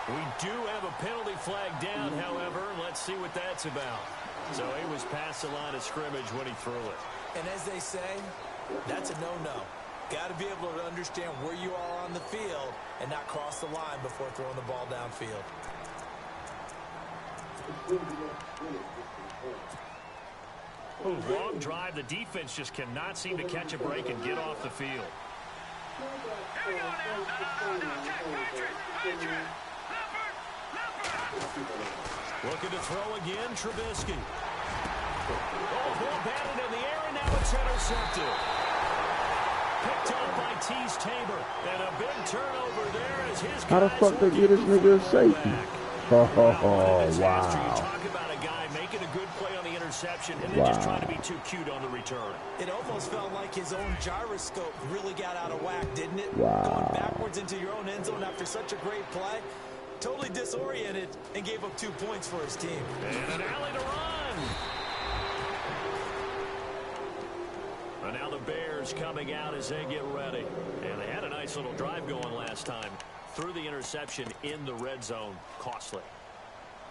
[SPEAKER 5] We do have a penalty flag down, however. Let's see what that's about. So he was past the line of scrimmage when he threw it.
[SPEAKER 6] And as they say, that's a no-no. Got to be able to understand where you are on the field and not cross the line before throwing the ball downfield.
[SPEAKER 5] Ooh, long drive. The defense just cannot seem to catch a break and get off the field. Looking to throw again, Trubisky. Oh, ball batted in the air, and now it's intercepted. Picked up by Tease Tabor, and a big turnover there as his
[SPEAKER 2] How the fuck they get this nigga a safety? Oh, wow.
[SPEAKER 5] Talk about a guy making a good play on the interception and then just trying to be too cute on the return.
[SPEAKER 6] It almost felt like his own gyroscope really got out of whack, didn't it?
[SPEAKER 2] Wow.
[SPEAKER 6] Going backwards into your own end zone after such a great play. Totally disoriented and gave up 2 points for his team.
[SPEAKER 5] And an alley to run. And now the Bears coming out as they get ready. And they had a nice little drive going last time. Threw the interception in the red zone. Costly.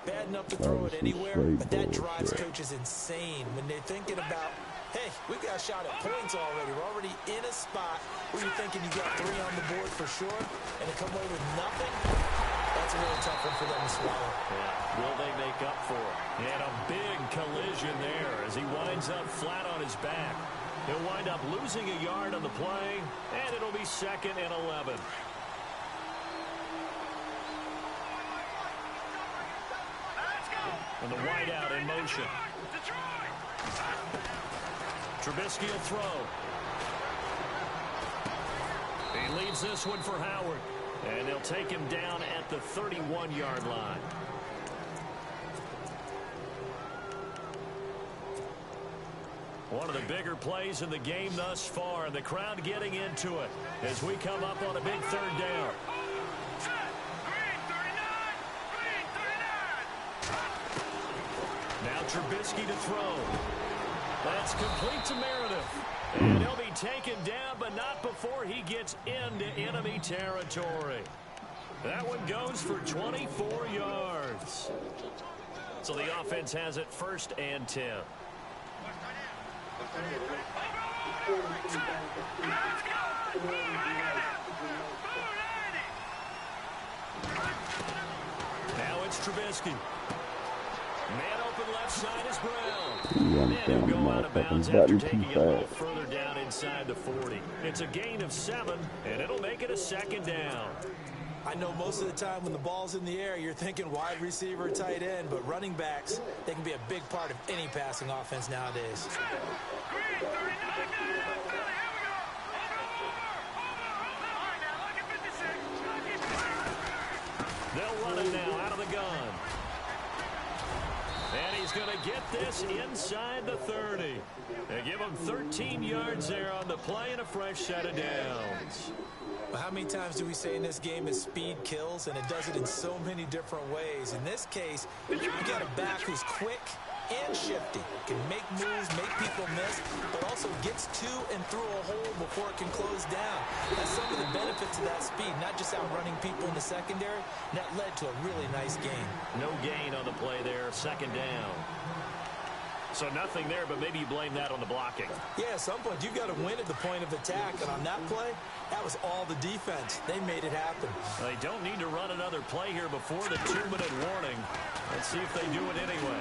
[SPEAKER 6] Bad enough to throw it anywhere, but that drives coaches insane when they're thinking about, hey, we've got a shot at points already. We're already in a spot where you're thinking you got 3 on the board for sure, and to come away with nothing, That's a really tough one for them to swallow.
[SPEAKER 5] Yeah. Will they make up for it? And a big collision there as he winds up flat on his back. He'll wind up losing a yard on the play, and it'll be 2nd and 11. And the wideout in motion. Trubisky will throw. He leaves this one for Howard. And they'll take him down at the 31-yard line. One of the bigger plays in the game thus far, and the crowd getting into it as we come up on a big 3rd down. Now Trubisky to throw. That's complete to Meredith. And he'll be taken down, but not before he gets into enemy territory. That one goes for 24 yards. So the offense has it 1st and 10. Now it's Trubisky. Man open left side is Brown. And he'll go out of bounds after taking it a little further down inside the 40. It's a gain of 7, and it'll make it a 2nd down.
[SPEAKER 6] I know most of the time when the ball's in the air, you're thinking wide receiver, tight end, but running backs, they can be a big part of any passing offense nowadays.
[SPEAKER 5] They'll run it now out of the gun. And he's going to get this inside the 30. They give him 13 yards there on the play and a fresh set of downs.
[SPEAKER 6] But how many times do we say in this game is speed kills, and it does it in so many different ways? In this case, you got a back who's quick and shifty, can make moves, make people miss, but also gets to and through a hole before it can close down. That's some of the benefits of that speed, not just outrunning people in the secondary. And that led to a really nice game.
[SPEAKER 5] No gain on the play there, 2nd down. So nothing there, but maybe you blame that on the blocking.
[SPEAKER 6] Yeah, at some point, you've got to win at the point of attack. And on that play, that was all the defense. They made it happen.
[SPEAKER 5] They don't need to run another play here before the 2-minute warning. Let's see if they do it anyway.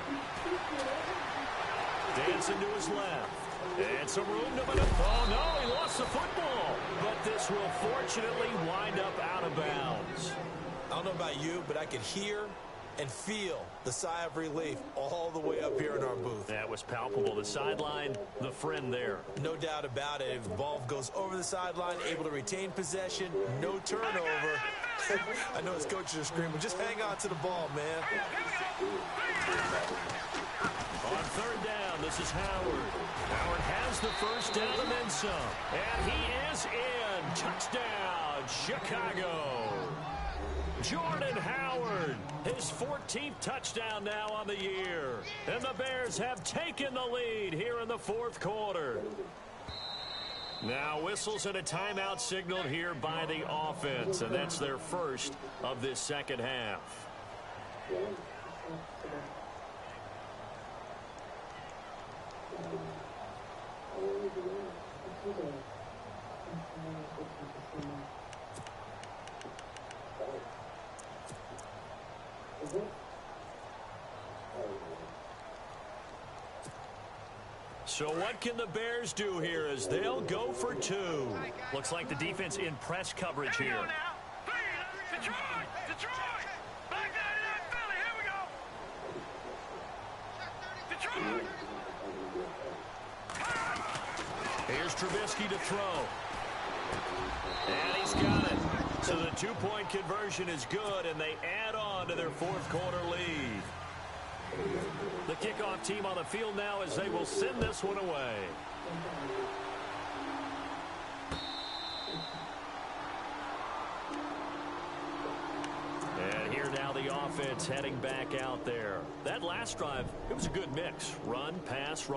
[SPEAKER 5] Dancing to his left. And some room to maneuver. Oh, no, he lost the football. But this will fortunately wind up out of bounds.
[SPEAKER 6] I don't know about you, but I could hear and feel the sigh of relief all the way up here in our booth.
[SPEAKER 5] That was palpable. The sideline, the friend there.
[SPEAKER 6] No doubt about it. If the ball goes over the sideline, able to retain possession, no turnover. I know his coaches are screaming, just hang on to the ball, man.
[SPEAKER 5] On 3rd down, this is Howard. Howard has the 1st down and then some. And he is in. Touchdown, Chicago. Jordan Howard, his 14th touchdown now on the year. And the Bears have taken the lead here in the 4th quarter. Now whistles and a timeout signaled here by the offense, and that's their first of this 2nd half. So what can the Bears do here as they'll go for 2? Looks like the defense in press coverage here.
[SPEAKER 7] Detroit! Back down to that Philly. Here we go. Detroit!
[SPEAKER 5] Here's Trubisky to throw. And he's got it. So the 2-point conversion is good, and they add on to their 4th quarter lead. The kickoff team on the field now as they will send this one away. And here now the offense heading back out there. That last drive, it was a good mix. Run, pass.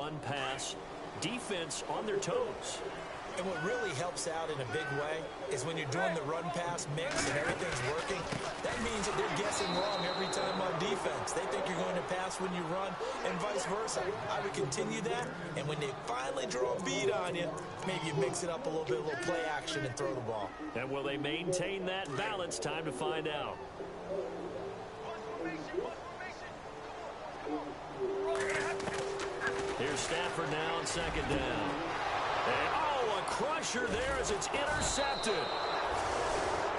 [SPEAKER 5] Defense on their toes.
[SPEAKER 6] And what really helps out in a big way is when you're doing the run-pass mix and everything's working, that means that they're guessing wrong every time on defense. They think you're going to pass when you run and vice versa. I would continue that, and when they finally draw a beat on you, maybe you mix it up a little bit, a little play action and throw the ball.
[SPEAKER 5] And will they maintain that balance? Time to find out. Here's Stafford now on second down. And, oh, a crusher there as it's intercepted.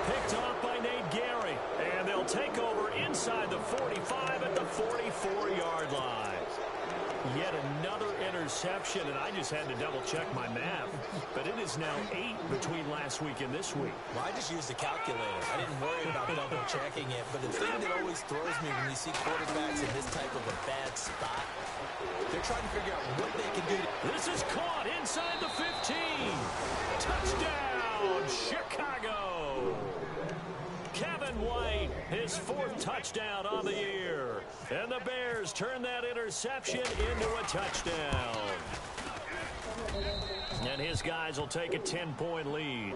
[SPEAKER 5] Picked off by Nate Gary. And they'll take over inside the 45 at the 44-yard line. Yet another interception, and I just had to double-check my math. But it is now 8 between last week and this week.
[SPEAKER 6] Well, I just used a calculator. I didn't worry about double-checking it. But the thing that always throws me when you see quarterbacks in this type of a bad spot, they're trying to figure out what they can do.
[SPEAKER 5] This is caught inside the 15. Touchdown, Chicago. Kevin White, his 4th touchdown on the year. And the Bears turn that interception into a touchdown. And his guys will take a 10-point lead.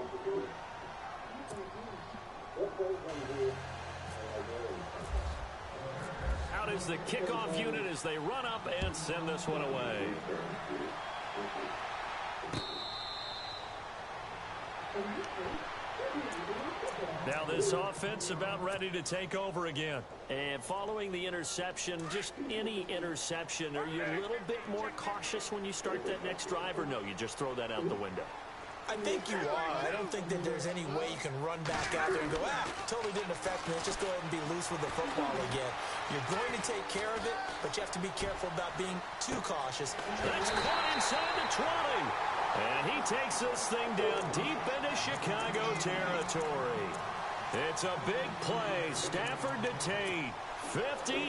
[SPEAKER 5] Out is the kickoff unit as they run up and send this one away. Now this offense about ready to take over again. And following the interception, just any interception, are you a little bit more cautious when you start that next drive, or no, you just throw that out the window?
[SPEAKER 6] I think you are. I don't think that there's any way you can run back out there and go, totally didn't affect me. Let's just go ahead and be loose with the football again. You're going to take care of it, but you have to be careful about being too cautious.
[SPEAKER 5] That's caught inside the 20. And he takes this thing down deep into Chicago territory. It's a big play. Stafford to Tate. 58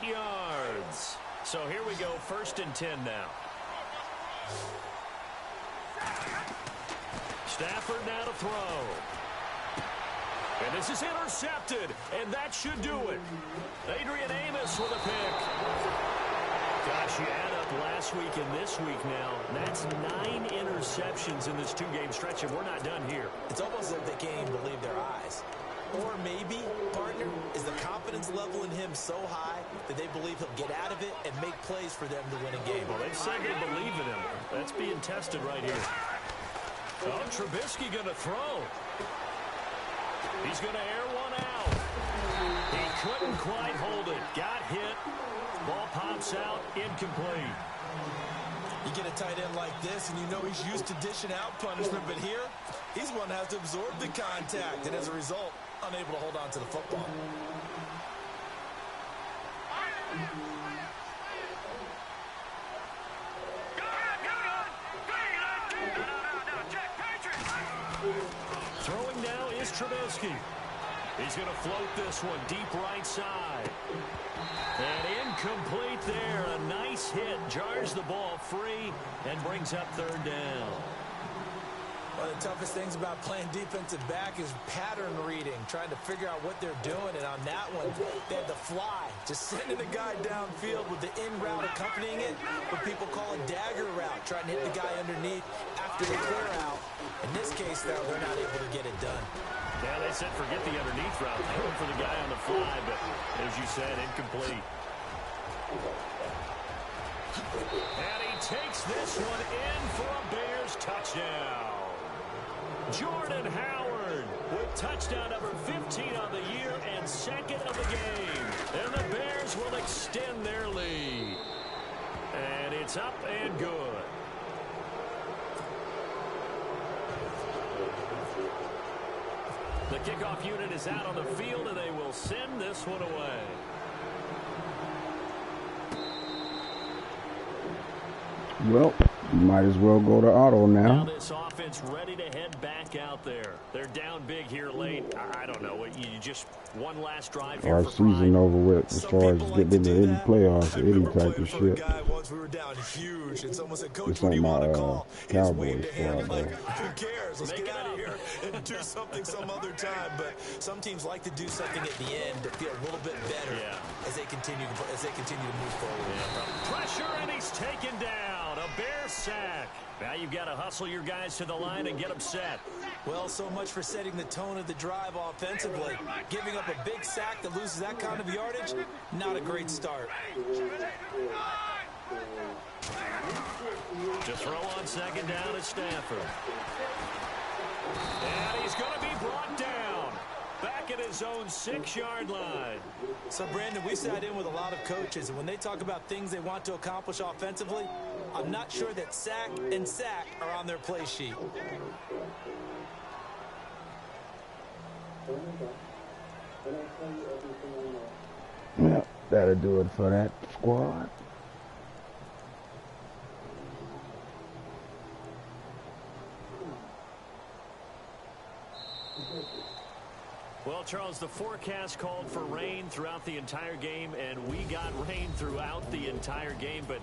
[SPEAKER 5] yards. So here we go, 1st and 10 now. Stafford now to throw. And this is intercepted, and that should do it. Adrian Amos with a pick. Gosh, you add up last week and this week now. That's 9 interceptions in this 2-game stretch, and we're not done here.
[SPEAKER 6] It's almost like they can't even believe their eyes. Or maybe, partner, is the confidence level in him so high that they believe he'll get out of it and make plays for them to win a game.
[SPEAKER 5] Well, they've said they believe in him. That's being tested right here. Oh, Trubisky going to throw. He's going to air one out. He couldn't quite hold it. Got hit. Ball pops out. Incomplete.
[SPEAKER 6] You get a tight end like this, and you know he's used to dishing out punishment, but here, he's one that has to absorb the contact, and as a result, unable to hold on to the football.
[SPEAKER 5] Throwing now is Trubisky. He's going to float this one deep right side. And incomplete there. A nice hit. Jars the ball free and brings up 3rd down.
[SPEAKER 6] One of the toughest things about playing defensive back is pattern reading, trying to figure out what they're doing. And on that one, they had the fly, just sending the guy downfield with the in route accompanying it, what people call a dagger route, trying to hit the guy underneath after the clear out. In this case, though, they're not able to get it done.
[SPEAKER 5] Yeah, they said forget the underneath route. They went for the guy on the fly, but as you said, incomplete. And he takes this one in for a Bears touchdown. Jordan Howard with touchdown number 15 on the year and 2nd of the game. And the Bears will extend their lead. And it's up and good. The kickoff unit is out on the field, and they will send this one away.
[SPEAKER 2] Well, you might as well go to auto
[SPEAKER 5] Now
[SPEAKER 2] now.
[SPEAKER 5] this offense ready to head back out there. They're down big here late. I don't know. You just one last drive here
[SPEAKER 2] Our
[SPEAKER 5] for
[SPEAKER 2] season
[SPEAKER 5] pride.
[SPEAKER 2] over with as far as getting into any playoffs or any type of shit.
[SPEAKER 6] Once we were down huge, and someone said, "Coach,
[SPEAKER 2] It's
[SPEAKER 6] what do
[SPEAKER 2] on
[SPEAKER 6] you want to
[SPEAKER 2] my
[SPEAKER 6] call?"
[SPEAKER 2] Cowboys squad,
[SPEAKER 6] Like,
[SPEAKER 2] though.
[SPEAKER 6] who cares? Let's get out of here and do something some other time. But some teams like to do something at the end to feel a little bit better as they continue to move forward.
[SPEAKER 5] Yeah. Pressure, and he's taken down. A Bear sack. Now you've got to hustle your guys to the line and get them set.
[SPEAKER 6] Well, so much for setting the tone of the drive offensively. Giving up a big sack that loses that kind of yardage, not a great start.
[SPEAKER 5] To throw on second down is Stafford. And he's going to be brought down. back at his own 6-yard line.
[SPEAKER 6] So, Brandon, we sat in with a lot of coaches, and when they talk about things they want to accomplish offensively, I'm not sure that sack and sack are on their play sheet.
[SPEAKER 2] Yeah, that'll do it for that squad.
[SPEAKER 5] Well, Charles, the forecast called for rain throughout the entire game, and we got rain throughout the entire game. But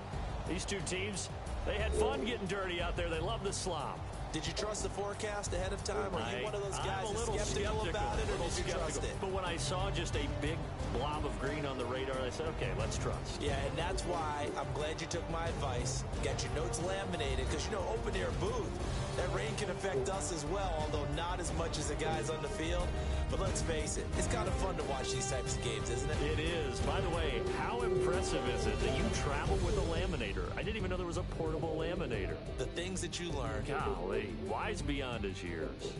[SPEAKER 5] these two teams, they had fun getting dirty out there. They love the slop.
[SPEAKER 6] Did you trust the forecast ahead of time? Or are you one of those guys
[SPEAKER 5] I'm a little
[SPEAKER 6] skeptical about it, or did you trust it?
[SPEAKER 5] But when I saw just a big blob of green on the radar, I said, okay, let's trust.
[SPEAKER 6] Yeah, and that's why I'm glad you took my advice. Got your notes laminated, because, you know, open air booth, that rain can affect us as well, although not as much as the guys on the field. But let's face it, it's kind of fun to watch these types of games, isn't it?
[SPEAKER 5] It is. By the way, how impressive is it that you travel with a laminator? I didn't even know there was a portable laminator.
[SPEAKER 6] The things that you learn.
[SPEAKER 5] Golly, wise beyond his years.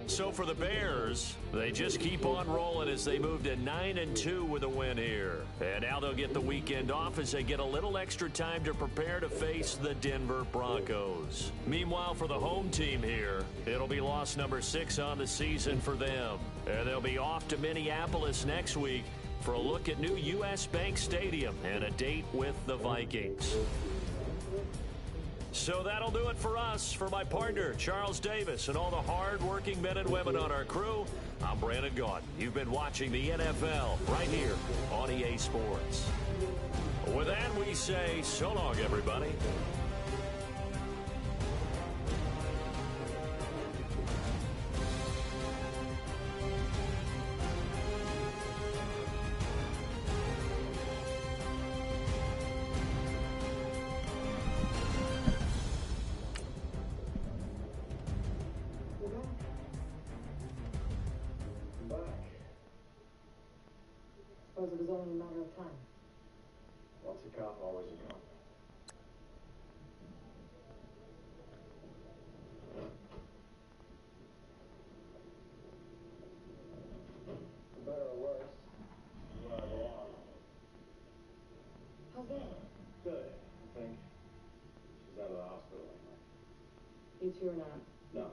[SPEAKER 5] So for the Bears, they just keep on rolling as they move to 9-2 with a win here. And now they'll get the weekend off as they get a little extra time to prepare to face the Denver Broncos. Meanwhile, for the home team here, it'll be loss number 6 on the season for them. And they'll be off to Minneapolis next week for a look at new U.S. Bank Stadium and a date with the Vikings. So that'll do it for us. For my partner, Charles Davis, and all the hard-working men and women on our crew, I'm Brandon Gaudin. You've been watching the NFL right here on EA Sports. With that, we say so long, everybody.
[SPEAKER 3] Suppose it was only a matter of time.
[SPEAKER 1] Once a cop, always a cop. For better or worse, where I belong.
[SPEAKER 3] How's that?
[SPEAKER 1] Good, I think. She's out of the hospital anyway.
[SPEAKER 3] You two are not.
[SPEAKER 1] No.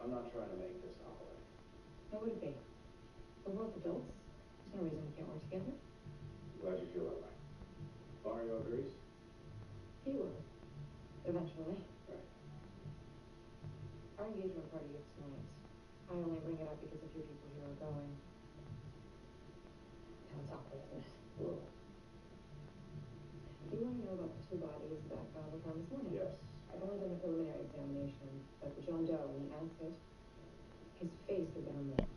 [SPEAKER 1] I'm not trying to make this holiday.
[SPEAKER 3] What would it be? We're both adults. There's no reason we can't work together.
[SPEAKER 1] Glad you feel that way. Mario agrees?
[SPEAKER 3] He will. Eventually.
[SPEAKER 1] Right.
[SPEAKER 3] Our engagement party is tonight. I only bring it up because a few people here are going. Sounds awkward, isn't it?
[SPEAKER 1] Well,
[SPEAKER 3] You want to know about the two bodies that we found this morning?
[SPEAKER 1] yes.
[SPEAKER 3] I've only done a preliminary examination, but the John Doe, when he asked it, his face had been removed.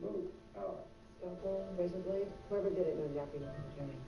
[SPEAKER 1] Remove. How?
[SPEAKER 3] Scalpel, razor blade, whoever did it knows exactly what they're doing.